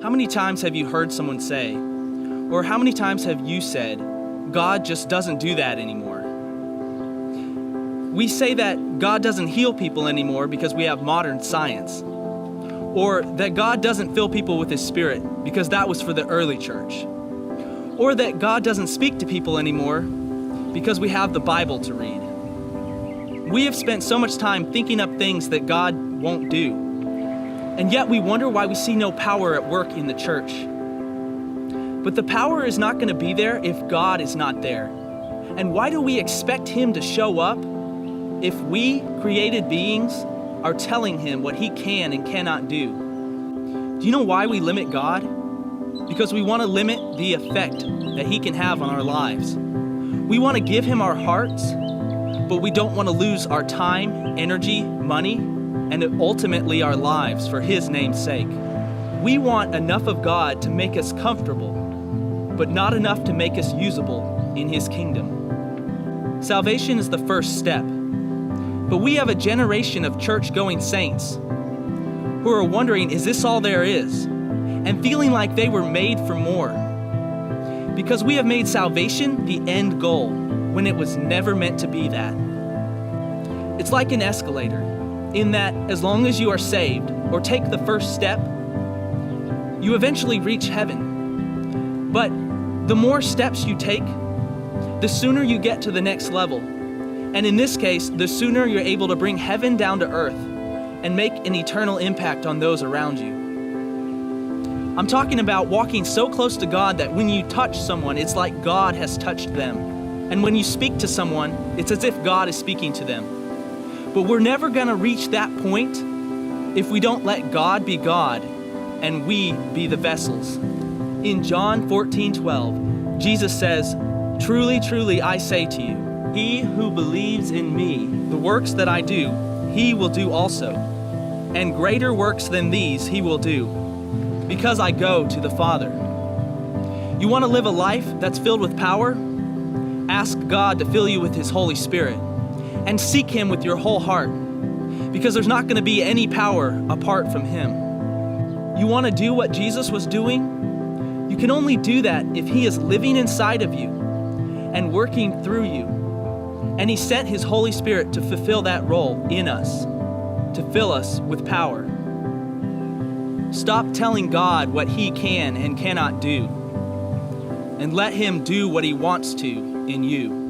How many times have you heard someone say, or how many times have you said, God just doesn't do that anymore? We say that God doesn't heal people anymore because we have modern science, or that God doesn't fill people with His Spirit because that was for the early church, or that God doesn't speak to people anymore because we have the Bible to read. We have spent so much time thinking up things that God won't do, and yet we wonder why we see no power at work in the church. But the power is not going to be there if God is not there. And why do we expect Him to show up if we, created beings, are telling Him what He can and cannot do? Do you know why we limit God? Because we want to limit the effect that He can have on our lives. We want to give Him our hearts, but we don't want to lose our time, energy, money, and ultimately our lives for His name's sake. We want enough of God to make us comfortable, but not enough to make us usable in His kingdom. Salvation is the first step, but we have a generation of church-going saints who are wondering, is this all there is? And feeling like they were made for more. Because we have made salvation the end goal when it was never meant to be that. It's like an escalator, in that as long as you are saved or take the first step, you eventually reach heaven. But the more steps you take, the sooner you get to the next level. And in this case, the sooner you're able to bring heaven down to earth and make an eternal impact on those around you. I'm talking about walking so close to God that when you touch someone, it's like God has touched them. And when you speak to someone, it's as if God is speaking to them. But we're never going to reach that point if we don't let God be God and we be the vessels. In John 14:12, Jesus says, "Truly, truly, I say to you, he who believes in me, the works that I do, he will do also. And greater works than these he will do, because I go to the Father." You want to live a life that's filled with power? Ask God to fill you with His Holy Spirit and seek Him with your whole heart, because there's not going to be any power apart from Him. You want to do what Jesus was doing? You can only do that if He is living inside of you and working through you. And He sent His Holy Spirit to fulfill that role in us, to fill us with power. Stop telling God what He can and cannot do, and let Him do what He wants to in you.